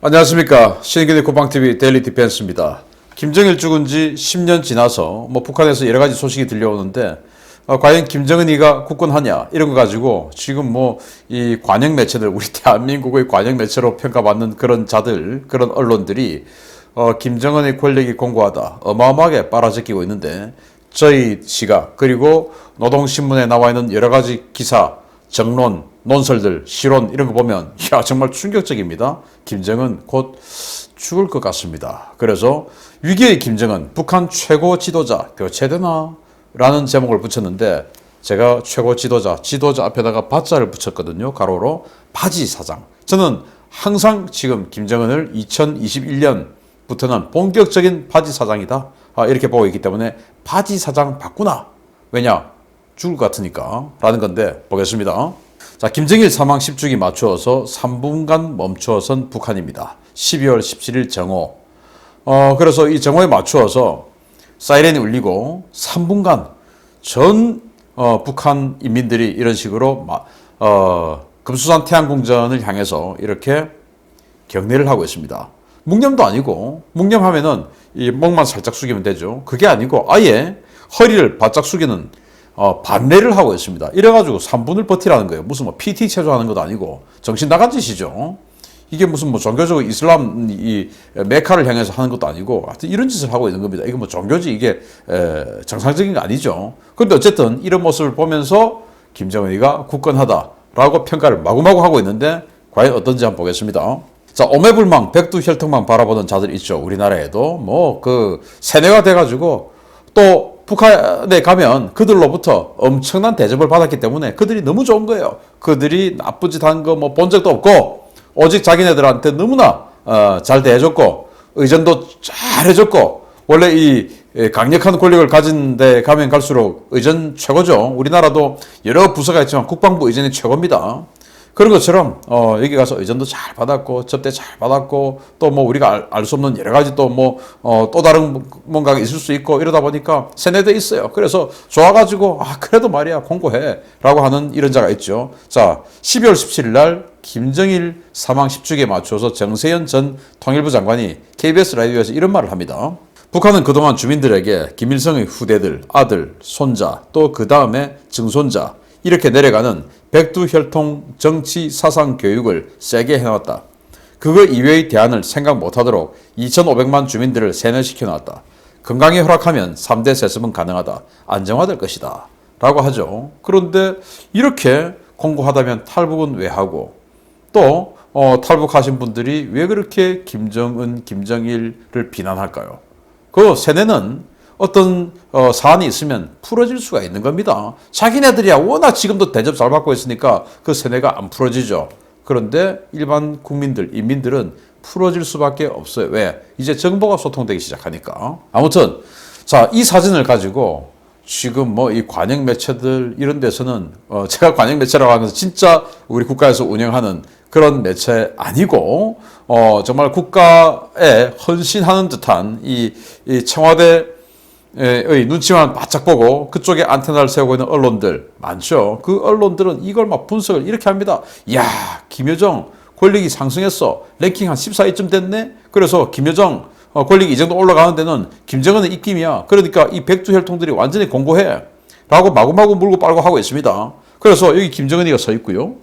안녕하십니까. 신의균의 고방TV 데일리 디펜스입니다. 김정일 죽은 지 10년 지나서 북한에서 여러 가지 소식이 들려오는데 과연 김정은이가 굳건하냐 이런 거 가지고 지금 이 관영 매체들, 우리 대한민국의 관영 매체로 평가받는 그런 자들, 그런 언론들이 김정은의 권력이 공고하다 어마어마하게 빨아제끼고 있는데, 저희 시각 그리고 노동신문에 나와 있는 여러 가지 기사, 정론, 논설들, 시론 이런 거 보면 정말 충격적입니다. 김정은 곧 죽을 것 같습니다. 그래서 위기의 김정은, 북한 최고 지도자 교체되나? 라는 제목을 붙였는데, 제가 최고 지도자 앞에다가 바자를 붙였거든요. 가로로 바지 사장. 저는 항상 지금 김정은을 2021년부터는 본격적인 바지 사장이다 이렇게 보고 있기 때문에 바지 사장 바꾸나? 왜냐? 죽을 것 같으니까 라는 건데, 보겠습니다. 자, 김정일 사망 10주기 맞추어서 3분간 멈추어선 북한입니다. 12월 17일 정오. 그래서 이 정오에 맞추어서 사이렌이 울리고 3분간 전 북한 인민들이 이런 식으로 금수산 태양궁전을 향해서 이렇게 경례를 하고 있습니다. 묵념도 아니고, 묵념하면은 이 목만 살짝 숙이면 되죠. 그게 아니고 아예 허리를 바짝 숙이는 반례를 하고 있습니다. 이래가지고 3분을 버티라는 거예요. 무슨 PT 체조하는 것도 아니고 정신 나간 짓이죠. 이게 무슨 종교적으로 이슬람 이 메카를 향해서 하는 것도 아니고, 하여튼 이런 짓을 하고 있는 겁니다. 이거 종교지, 이게 정상적인 거 아니죠. 그런데 어쨌든 이런 모습을 보면서 김정은이가 굳건하다라고 평가를 마구마구 하고 있는데, 과연 어떤지 한번 보겠습니다. 자, 오매불망 백두혈통만 바라보던 자들 있죠. 우리나라에도 세뇌가 돼가지고 또 북한에 가면 그들로부터 엄청난 대접을 받았기 때문에 그들이 너무 좋은 거예요. 그들이 나쁜 짓 한 거 본 적도 없고, 오직 자기네들한테 너무나 잘 대해줬고, 의전도 잘 해줬고, 원래 이 강력한 권력을 가진 데 가면 갈수록 의전 최고죠. 우리나라도 여러 부서가 있지만 국방부 의전이 최고입니다. 그런 것처럼 여기 가서 의전도 잘 받았고, 접대 잘 받았고, 또 우리가 알 수 없는 여러 가지 또 다른 뭔가가 있을 수 있고, 이러다 보니까 세뇌돼 있어요. 그래서 좋아가지고 그래도 말이야 공고해 라고 하는 이런 자가 있죠. 자, 12월 17일 날 김정일 사망 10주기에 맞춰서 정세현 전 통일부 장관이 KBS 라디오에서 이런 말을 합니다. 북한은 그동안 주민들에게 김일성의 후대들, 아들, 손자, 또 그 다음에 증손자 이렇게 내려가는 백두혈통 정치 사상 교육을 세게 해놨다. 그거 이외의 대안을 생각 못하도록 2,500만 주민들을 세뇌시켜 놨다. 건강이 허락하면 3대 세습은 가능하다. 안정화될 것이다. 라고 하죠. 그런데 이렇게 공고하다면 탈북은 왜 하고, 또 탈북하신 분들이 왜 그렇게 김정은, 김정일을 비난할까요? 그 세뇌는 어떤 사안이 있으면 풀어질 수가 있는 겁니다. 자기네들이야 워낙 지금도 대접 잘 받고 있으니까 그 세뇌가 안 풀어지죠. 그런데 일반 국민들, 인민들은 풀어질 수밖에 없어요. 왜? 이제 정보가 소통되기 시작하니까. 아무튼 자, 이 사진을 가지고 지금 이 관영 매체들 이런 데서는 제가 관영 매체라고 하면서 진짜 우리 국가에서 운영하는 그런 매체 아니고 정말 국가에 헌신하는 듯한 이 청와대 의 눈치만 바짝 보고 그쪽에 안테나를 세우고 있는 언론들 많죠. 그 언론들은 이걸 분석을 이렇게 합니다. 이야, 김여정 권력이 상승했어. 랭킹 한 14위쯤 됐네. 그래서 김여정 권력이 이 정도 올라가는 데는 김정은의 입김이야. 그러니까 이 백두혈통들이 완전히 공고해 라고 마구마구 물고 빨고 하고 있습니다. 그래서 여기 김정은이가 서 있고요.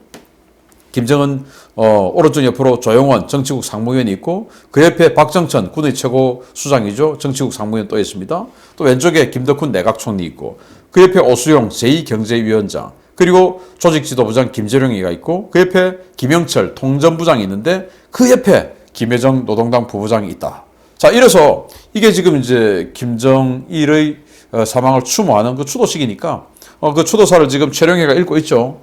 김정은 오른쪽 옆으로 조영원 정치국 상무위원이 있고, 그 옆에 박정천 군의 최고 수장이죠. 정치국 상무위원 또 있습니다. 또 왼쪽에 김덕훈 내각총리 있고, 그 옆에 오수용 제2경제위원장, 그리고 조직지도부장 김재룡이가 있고, 그 옆에 김영철 통전부장이 있는데, 그 옆에 김여정 노동당 부부장이 있다. 자, 이래서 이게 지금 이제 김정일의 사망을 추모하는 그 추도식이니까 그 추도사를 지금 최룡해가 읽고 있죠.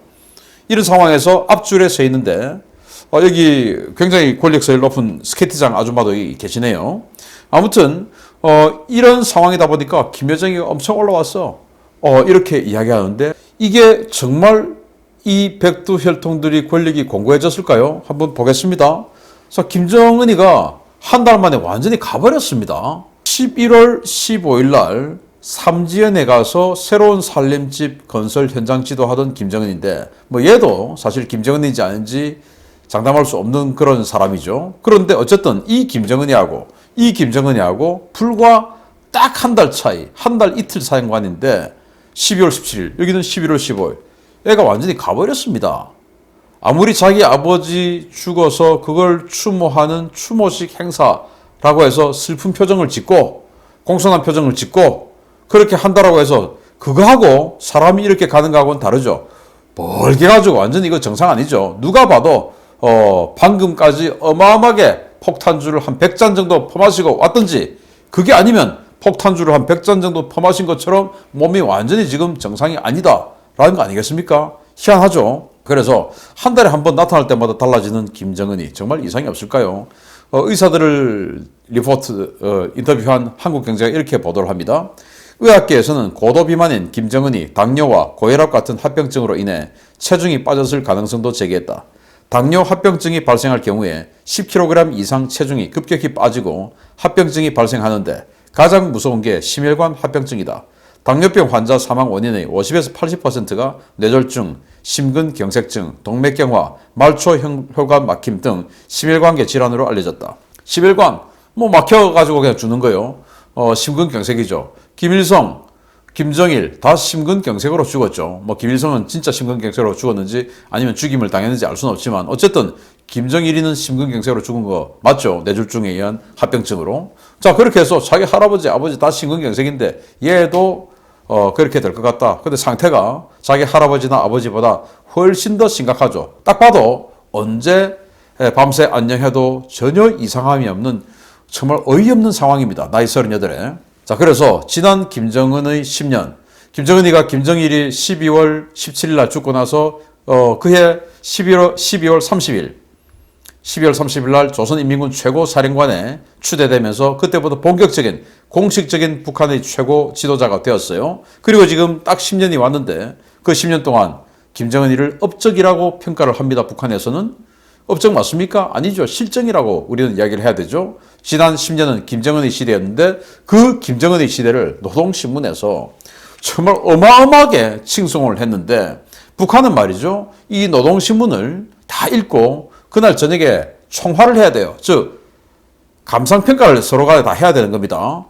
이런 상황에서 앞줄에 서 있는데 여기 굉장히 권력성이 높은 스케이트장 아줌마도 계시네요. 아무튼 이런 상황이다 보니까 김여정이 엄청 올라왔어. 이렇게 이야기하는데, 이게 정말 이 백두혈통들이 권력이 공고해졌을까요? 한번 보겠습니다. 그래서 김정은이가 한 달 만에 완전히 가버렸습니다. 11월 15일 날 삼지연에 가서 새로운 살림집 건설 현장 지도하던 김정은인데, 얘도 사실 김정은인지 아닌지 장담할 수 없는 그런 사람이죠. 그런데 어쨌든 이 김정은이하고 불과 딱 한 달 차이, 한 달 이틀 상관인데 12월 17일, 여기는 11월 15일. 애가 완전히 가버렸습니다. 아무리 자기 아버지 죽어서 그걸 추모하는 추모식 행사라고 해서 슬픈 표정을 짓고 공손한 표정을 짓고 그렇게 한다라고 해서 그거하고 사람이 이렇게 가는 거하고는 다르죠. 멀게 가지고 완전히 이거 정상 아니죠. 누가 봐도 방금까지 어마어마하게 폭탄주를 한 100잔 정도 퍼마시고 왔든지 그게 아니면 폭탄주를 한 100잔 정도 퍼마신 것처럼 몸이 완전히 지금 정상이 아니다라는 거 아니겠습니까? 희한하죠. 그래서 한 달에 한 번 나타날 때마다 달라지는 김정은이 정말 이상이 없을까요? 의사들을 인터뷰한 한국경제가 이렇게 보도를 합니다. 의학계에서는 고도 비만인 김정은이 당뇨와 고혈압 같은 합병증으로 인해 체중이 빠졌을 가능성도 제기했다. 당뇨 합병증이 발생할 경우에 10kg 이상 체중이 급격히 빠지고 합병증이 발생하는데 가장 무서운 게 심혈관 합병증이다. 당뇨병 환자 사망 원인의 50에서 80%가 뇌졸중, 심근경색증, 동맥경화, 말초혈관 막힘 등 심혈관계 질환으로 알려졌다. 심혈관 막혀가지고 그냥 죽는 거요. 심근경색이죠. 김일성, 김정일 다 심근경색으로 죽었죠. 김일성은 진짜 심근경색으로 죽었는지 아니면 죽임을 당했는지 알 수는 없지만 어쨌든 김정일이는 심근경색으로 죽은 거 맞죠? 뇌졸중에 의한 합병증으로. 자, 그렇게 해서 자기 할아버지, 아버지 다 심근경색인데 얘도 그렇게 될 것 같다. 근데 상태가 자기 할아버지나 아버지보다 훨씬 더 심각하죠. 딱 봐도 언제 밤새 안녕해도 전혀 이상함이 없는 정말 어이없는 상황입니다. 나이 38에. 자, 그래서 지난 김정은의 10년, 김정은이가 김정일이 12월 17일 날 죽고 나서 그해 12월 30일 날 조선인민군 최고사령관에 추대되면서 그때부터 본격적인 공식적인 북한의 최고 지도자가 되었어요. 그리고 지금 딱 10년이 왔는데 그 10년 동안 김정은이를 업적이라고 평가를 합니다. 북한에서는. 업적 맞습니까? 아니죠. 실정이라고 우리는 이야기를 해야 되죠. 지난 10년은 김정은의 시대였는데 그 김정은의 시대를 노동신문에서 정말 어마어마하게 칭송을 했는데 북한은 말이죠. 이 노동신문을 다 읽고 그날 저녁에 총화를 해야 돼요. 즉 감상평가를 서로가 다 해야 되는 겁니다.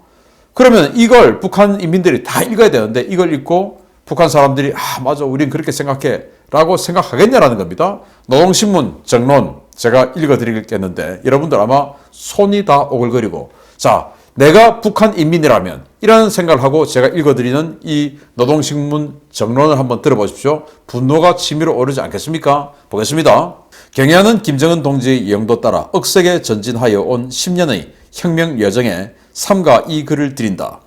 그러면 이걸 북한 인민들이 다 읽어야 되는데 이걸 읽고 북한 사람들이 맞아 우린 그렇게 생각해 라고 생각하겠냐라는 겁니다. 노동신문 정론 제가 읽어드리겠는데 여러분들 아마 손이 다 오글거리고 자 내가 북한 인민이라면 이라는 생각을 하고 제가 읽어드리는 이 노동신문 정론을 한번 들어보십시오. 분노가 치밀어 오르지 않겠습니까? 보겠습니다. 경애하는 김정은 동지의 영도 따라 억세게 전진하여 온 10년의 혁명 여정에 삼가 이 글을 드린다.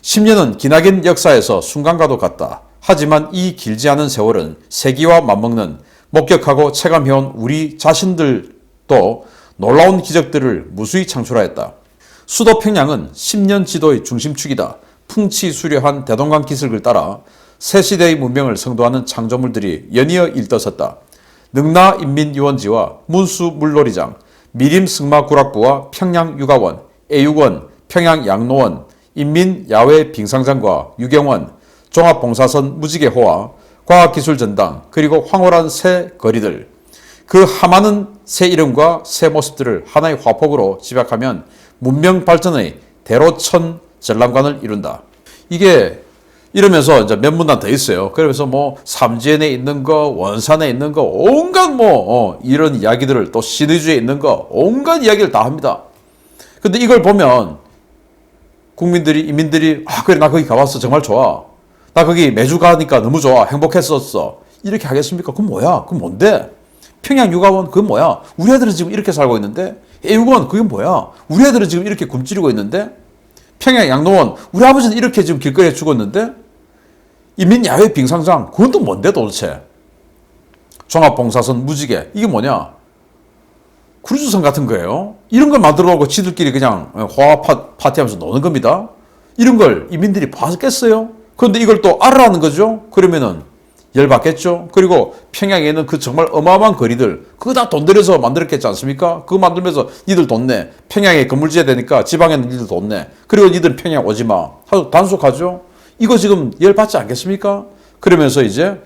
10년은 기나긴 역사에서 순간과도 같다. 하지만 이 길지 않은 세월은 세기와 맞먹는 목격하고 체감해온 우리 자신들도 놀라운 기적들을 무수히 창출하였다. 수도 평양은 10년 지도의 중심축이다. 풍치수려한 대동강 기슭을 따라 새 시대의 문명을 성도하는 창조물들이 연이어 일떠섰다. 능라인민유원지와 문수물놀이장, 미림승마구락부와 평양육아원, 애육원, 평양양로원, 인민야외빙상장과 유경원, 종합봉사선 무지개호와 과학기술전당, 그리고 황홀한 새 거리들. 그 하많은 새 이름과 새 모습들을 하나의 화폭으로 집약하면 문명 발전의 대로천 전람관을 이룬다. 이게 이러면서 이제 몇 문단 더 있어요. 그러면서 삼지연에 있는 거, 원산에 있는 거, 온갖 이런 이야기들을 또 신의주에 있는 거, 온갖 이야기를 다 합니다. 근데 이걸 보면 인민들이 그래 나 거기 가봤어 정말 좋아. 나 거기 매주 가니까 너무 좋아. 행복했었어. 이렇게 하겠습니까? 그건 뭐야? 그건 뭔데? 평양육아원 그건 뭐야? 우리 애들은 지금 이렇게 살고 있는데 애육원 그게 뭐야? 우리 애들은 지금 이렇게 굶주리고 있는데 평양양로원 우리 아버지는 이렇게 지금 길거리에 죽었는데 인민야외 빙상장 그건 또 뭔데 도대체? 종합봉사선 무지개 이게 뭐냐? 크루즈선 같은 거예요. 이런 걸 만들어 놓고 지들끼리 그냥 호화 파티하면서 노는 겁니다. 이런 걸 인민들이 봤겠어요? 그런데 이걸 또 알아라는 거죠. 그러면은 열받겠죠. 그리고 평양에 있는 그 정말 어마어마한 거리들 그거 다 돈 들여서 만들었겠지 않습니까? 그거 만들면서 니들 돈 내. 평양에 건물 지어야 되니까 지방에는 니들 돈 내. 그리고 니들 평양 오지 마. 하고 단속하죠. 이거 지금 열받지 않겠습니까? 그러면서 이제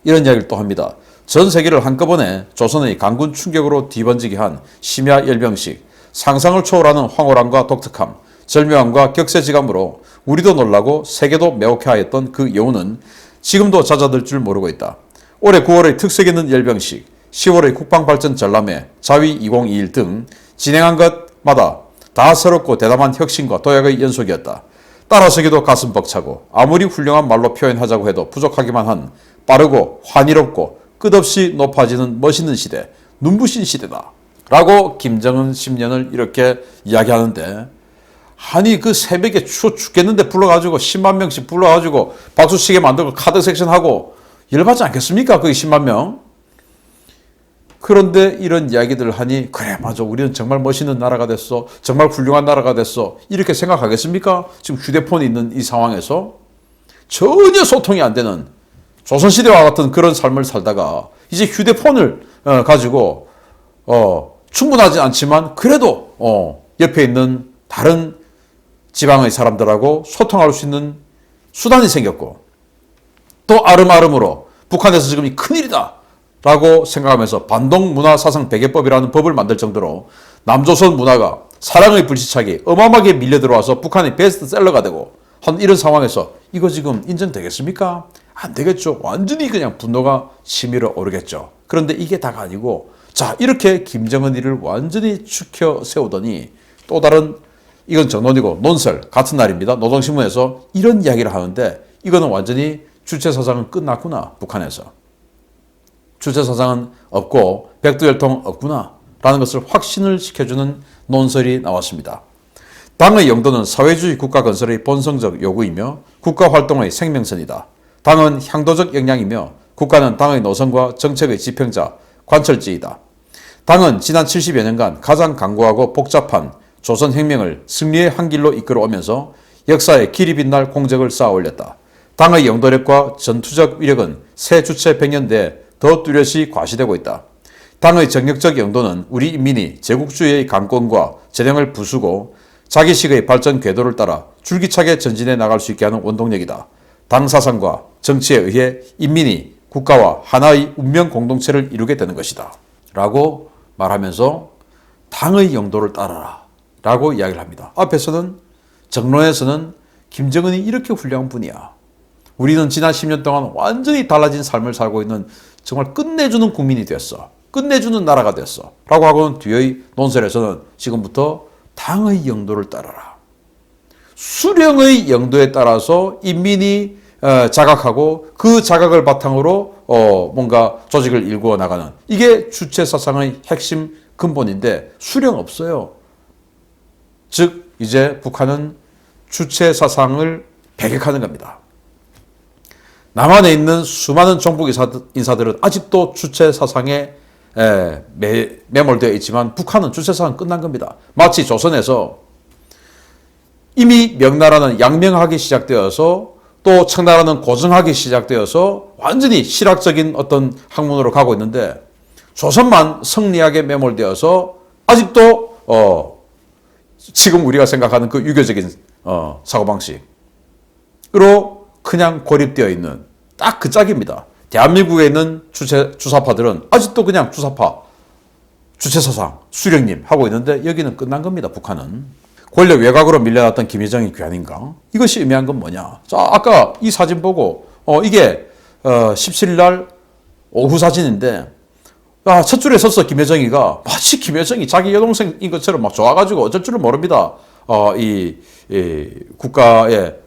이런 이야기를 또 합니다. 전 세계를 한꺼번에 조선의 강군 충격으로 뒤번지게 한 심야 열병식, 상상을 초월하는 황홀함과 독특함, 절묘함과 격세지감으로 우리도 놀라고 세계도 매혹해하였던 그 여운은 지금도 잦아들 줄 모르고 있다. 올해 9월의 특색 있는 열병식, 10월의 국방발전 전람회, 자위 2021 등 진행한 것마다 다 새롭고 대담한 혁신과 도약의 연속이었다. 따라서기도 가슴 벅차고 아무리 훌륭한 말로 표현하자고 해도 부족하기만 한 빠르고 환희롭고 끝없이 높아지는 멋있는 시대, 눈부신 시대다. 라고 김정은 10년을 이렇게 이야기하는데, 아니 그 새벽에 추워 죽겠는데 불러가지고 10만 명씩 불러가지고 박수치게 만들고 카드 섹션하고 열받지 않겠습니까? 거기 10만 명. 그런데 이런 이야기들을 하니 그래 맞아 우리는 정말 멋있는 나라가 됐어. 정말 훌륭한 나라가 됐어. 이렇게 생각하겠습니까? 지금 휴대폰이 있는 이 상황에서 전혀 소통이 안 되는 조선시대와 같은 그런 삶을 살다가 이제 휴대폰을 가지고 충분하지 않지만 그래도 옆에 있는 다른 지방의 사람들하고 소통할 수 있는 수단이 생겼고 또 아름아름으로 북한에서 지금 이 큰일이다 라고 생각하면서 반동문화사상 배개법이라는 법을 만들 정도로 남조선 문화가 사랑의 불시착이 어마어마하게 밀려들어와서 북한의 베스트셀러가 되고 한 이런 상황에서 이거 지금 인정되겠습니까? 안 되겠죠. 완전히 그냥 분노가 치밀어 오르겠죠. 그런데 이게 다가 아니고 자 이렇게 김정은 일을 완전히 추켜 세우더니 또 다른 이건 정론이고 논설 같은 날입니다. 노동신문에서 이런 이야기를 하는데 이거는 완전히 주체사상은 끝났구나. 북한에서. 주체사상은 없고 백두혈통 없구나 라는 것을 확신을 시켜주는 논설이 나왔습니다. 당의 영도는 사회주의 국가 건설의 본성적 요구이며 국가활동의 생명선이다. 당은 향도적 역량이며 국가는 당의 노선과 정책의 지평자, 관철지이다. 당은 지난 70여 년간 가장 강고하고 복잡한 조선혁명을 승리의 한 길로 이끌어오면서 역사의 길이 빛날 공적을 쌓아 올렸다. 당의 영도력과 전투적 위력은 새 주체 100년대에 더 뚜렷이 과시되고 있다. 당의 정력적 영도는 우리 인민이 제국주의의 강권과 재량을 부수고 자기식의 발전 궤도를 따라 줄기차게 전진해 나갈 수 있게 하는 원동력이다. 당 사상과 정치에 의해 인민이 국가와 하나의 운명 공동체를 이루게 되는 것이다. 라고 말하면서 당의 영도를 따라라 라고 이야기를 합니다. 앞에서는 정론에서는 김정은이 이렇게 훌륭한 분이야. 우리는 지난 10년 동안 완전히 달라진 삶을 살고 있는 정말 끝내주는 국민이 됐어. 끝내주는 나라가 됐어. 라고 하고는 뒤의 논설에서는 지금부터 당의 영도를 따라라. 수령의 영도에 따라서 인민이 자각하고 그 자각을 바탕으로 뭔가 조직을 일구어 나가는 이게 주체사상의 핵심 근본인데 수령 없어요. 즉 이제 북한은 주체사상을 배격하는 겁니다. 남한에 있는 수많은 정복 인사들은 아직도 주체사상에 매몰되어 있지만 북한은 주체사상 끝난 겁니다. 마치 조선에서 이미 명나라는 양명하기 시작되어서 또 청나라는 고정하기 시작되어서 완전히 실학적인 어떤 학문으로 가고 있는데 조선만 성리학에 매몰되어서 아직도 지금 우리가 생각하는 그 유교적인 사고방식으로 그냥 고립되어 있는 딱 그 짝입니다. 대한민국에 있는 주사파들은 아직도 그냥 주사파, 주체사상, 수령님 하고 있는데 여기는 끝난 겁니다. 북한은. 권력 외곽으로 밀려났던 김여정이 귀환인가? 이것이 의미한 건 뭐냐? 자, 아까 이 사진 보고 이게 17일 날 오후 사진인데 첫 줄에 섰어 김여정이가 마치 김여정이 자기 여동생인 것처럼 막 좋아가지고 어쩔 줄을 모릅니다. 이 국가의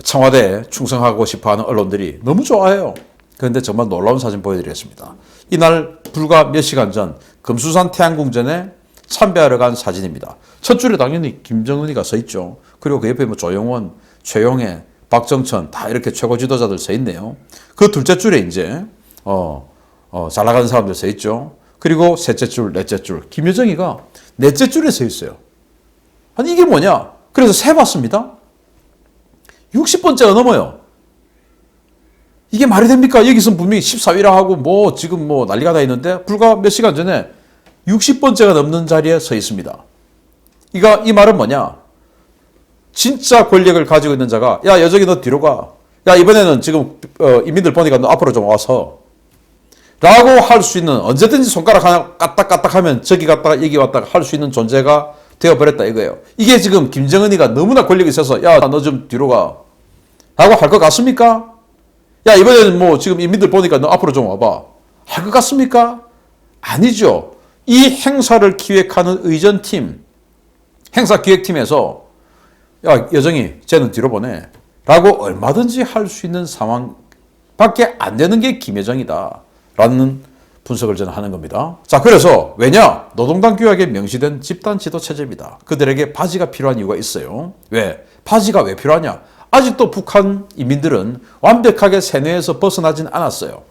청와대에 충성하고 싶어하는 언론들이 너무 좋아해요. 그런데 정말 놀라운 사진 보여드리겠습니다. 이날 불과 몇 시간 전 금수산 태양궁전에 참배하러 간 사진입니다. 첫 줄에 당연히 김정은이가 서 있죠. 그리고 그 옆에 뭐 조영원, 최용해, 박정천 다 이렇게 최고 지도자들 서 있네요. 그 둘째 줄에 이제 잘 나가는 사람들 서 있죠. 그리고 셋째 줄, 넷째 줄 김여정이가 넷째 줄에 서 있어요. 아니 이게 뭐냐? 그래서 세봤습니다. 60번째가 넘어요. 이게 말이 됩니까? 여기서 분명히 14위라 하고 뭐 지금 뭐 난리가 나 있는데 불과 몇 시간 전에 60번째가 넘는 자리에 서 있습니다. 이 말은 뭐냐? 진짜 권력을 가지고 있는 자가 여정이 너 뒤로 가. 이번에는 지금 인민들 보니까 너 앞으로 좀 와서 라고 할 수 있는, 언제든지 손가락 하나 까딱까딱 하면 저기 갔다가 여기 왔다가 할 수 있는 존재가 되어버렸다 이거예요. 이게 지금 김정은이가 너무나 권력이 있어서 야, 너 좀 뒤로 가 라고 할 것 같습니까? 야, 이번에는 뭐 지금 인민들 보니까 너 앞으로 좀 와봐 할 것 같습니까? 아니죠. 이 행사를 기획하는 의전팀, 행사기획팀에서 야, 여정이 쟤는 뒤로 보내 라고 얼마든지 할 수 있는 상황밖에 안 되는 게 김여정이다 라는 분석을 저는 하는 겁니다. 자, 그래서 왜냐? 노동당 규약에 명시된 집단 지도 체제입니다. 그들에게 바지가 필요한 이유가 있어요. 왜? 바지가 왜 필요하냐? 아직도 북한 인민들은 완벽하게 세뇌에서 벗어나진 않았어요.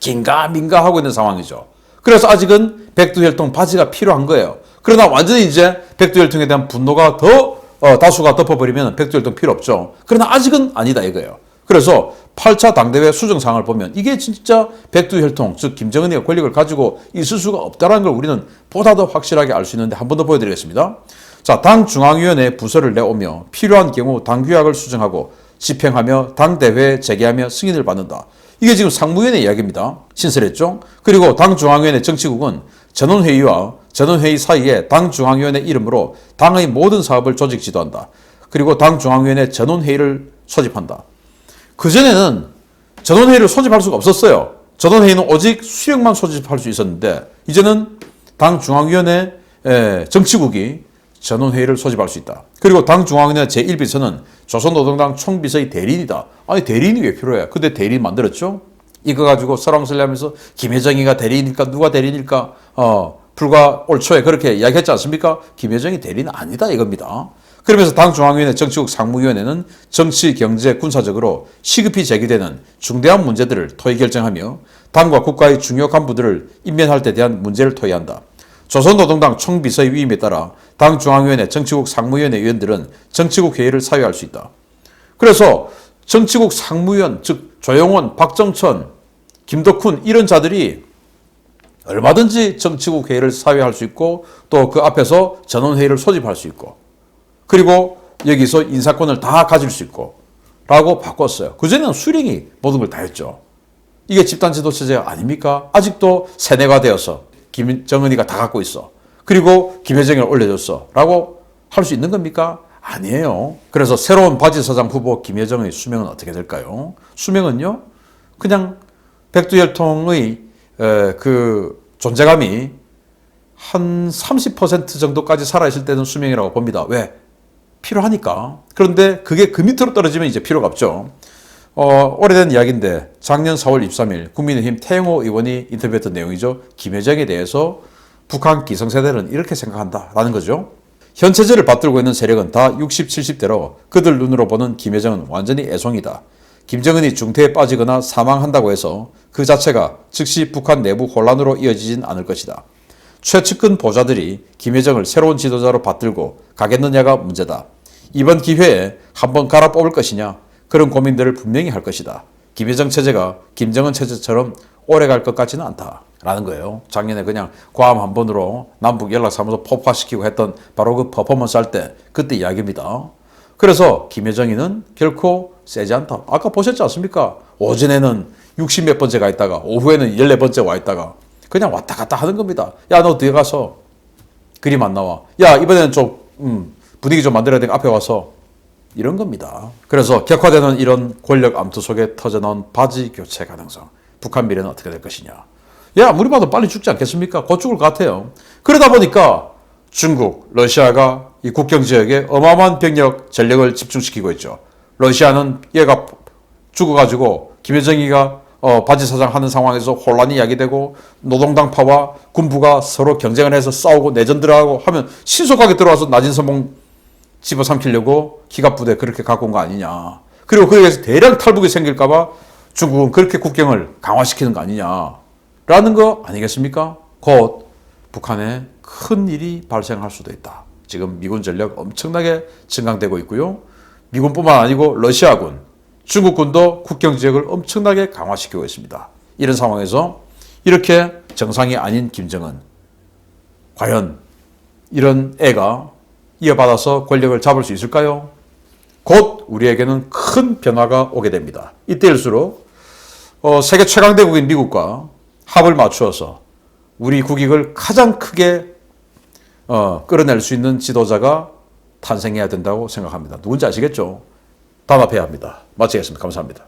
긴가민가 하고 있는 상황이죠. 그래서 아직은 백두혈통 바지가 필요한 거예요. 그러나 완전히 이제 백두혈통에 대한 분노가 더 다수가 덮어버리면 백두혈통 필요 없죠. 그러나 아직은 아니다 이거예요. 그래서 8차 당대회 수정사항을 보면 이게 진짜 백두혈통, 즉 김정은이가 권력을 가지고 있을 수가 없다는 걸 우리는 보다 더 확실하게 알 수 있는데 한 번 더 보여드리겠습니다. 자, 당 중앙위원회 부서를 내오며 필요한 경우 당규약을 수정하고 집행하며 당대회에 제기하며 승인을 받는다. 이게 지금 상무위원회 이야기입니다. 신설했죠. 그리고 당 중앙위원회 정치국은 전원회의와 전원회의 사이에 당 중앙위원회 이름으로 당의 모든 사업을 조직 지도한다. 그리고 당 중앙위원회 전원회의를 소집한다. 그전에는 전원회의를 소집할 수가 없었어요. 전원회의는 오직 수령만 소집할 수 있었는데 이제는 당 중앙위원회 정치국이 전원회의를 소집할 수 있다. 그리고 당 중앙위원회 제1비서는 조선노동당 총비서의 대리인이다. 아니 대리인이 왜 필요해? 근데 대리인 만들었죠. 이거 가지고 설왕설래하면서 김여정이가 대리인일까 누가 대리인일까 불과 올 초에 그렇게 이야기했지 않습니까? 김여정이 대리인 아니다 이겁니다. 그러면서 당 중앙위원회 정치국 상무위원회는 정치, 경제, 군사적으로 시급히 제기되는 중대한 문제들을 토의 결정하며 당과 국가의 중요 간부들을 임명할 때 대한 문제를 토의한다. 조선노동당 총비서의 위임에 따라 당 중앙위원회 정치국 상무위원회 위원들은 정치국 회의를 사유할 수 있다. 그래서 정치국 상무위원, 즉 조영원, 박정천, 김덕훈 이런 자들이 얼마든지 정치국 회의를 사유할 수 있고 또 그 앞에서 전원회의를 소집할 수 있고 그리고 여기서 인사권을 다 가질 수 있고 라고 바꿨어요. 그전에는 수령이 모든 걸 다 했죠. 이게 집단지도체제 아닙니까? 아직도 세뇌가 되어서 김정은이가 다 갖고 있어. 그리고 김여정을 올려줬어. 라고 할 수 있는 겁니까? 아니에요. 그래서 새로운 바지사장 후보 김여정의 수명은 어떻게 될까요? 수명은요, 그냥 백두혈통의 그 존재감이 한 30% 정도까지 살아있을 때는 수명이라고 봅니다. 왜? 필요하니까. 그런데 그게 그 밑으로 떨어지면 이제 필요가 없죠. 오래된 이야기인데 작년 4월 23일 국민의힘 태영호 의원이 인터뷰했던 내용이죠. 김여정에 대해서 북한 기성세대는 이렇게 생각한다라는 거죠. 현 체제를 받들고 있는 세력은 다 60, 70대로 그들 눈으로 보는 김여정은 완전히 애송이다. 김정은이 중태에 빠지거나 사망한다고 해서 그 자체가 즉시 북한 내부 혼란으로 이어지진 않을 것이다. 최측근 보좌들이 김여정을 새로운 지도자로 받들고 가겠느냐가 문제다. 이번 기회에 한번 갈아 뽑을 것이냐? 그런 고민들을 분명히 할 것이다. 김여정 체제가 김정은 체제처럼 오래 갈 것 같지는 않다. 라는 거예요. 작년에 그냥 괌 한 번으로 남북 연락사무소 폭파시키고 했던 바로 그 퍼포먼스 할 때 그때 이야기입니다. 그래서 김여정이는 결코 세지 않다. 아까 보셨지 않습니까? 오전에는 60 몇 번째 가 있다가 오후에는 14번째 와 있다가 그냥 왔다 갔다 하는 겁니다. 야, 너 뒤에 가서 그림 안 나와. 야, 이번에는 좀 분위기 좀 만들어야 되니까 앞에 와서 이런 겁니다. 그래서 격화되는 이런 권력 암투 속에 터져나온 바지 교체 가능성. 북한 미래는 어떻게 될 것이냐. 야, 아무리 봐도 빨리 죽지 않겠습니까? 곧 죽을 것 같아요. 그러다 보니까 중국, 러시아가 이 국경 지역에 어마어마한 병력, 전력을 집중시키고 있죠. 러시아는 얘가 죽어가지고 김여정이가 바지사장 하는 상황에서 혼란이 야기되고 노동당파와 군부가 서로 경쟁을 해서 싸우고 내전 들어가고 하면 신속하게 들어와서 낮은 선봉 집어삼키려고 기갑부대 그렇게 갖고 온 거 아니냐. 그리고 거기에서 대량 탈북이 생길까봐 중국은 그렇게 국경을 강화시키는 거 아니냐라는 거 아니겠습니까? 곧 북한에 큰 일이 발생할 수도 있다. 지금 미군 전력 엄청나게 증강되고 있고요. 미군뿐만 아니고 러시아군, 중국군도 국경 지역을 엄청나게 강화시키고 있습니다. 이런 상황에서 이렇게 정상이 아닌 김정은, 과연 이런 애가 이어받아서 권력을 잡을 수 있을까요? 곧 우리에게는 큰 변화가 오게 됩니다. 이때일수록 세계 최강대국인 미국과 합을 맞추어서 우리 국익을 가장 크게 끌어낼 수 있는 지도자가 탄생해야 된다고 생각합니다. 누군지 아시겠죠? 단합해야 합니다. 마치겠습니다. 감사합니다.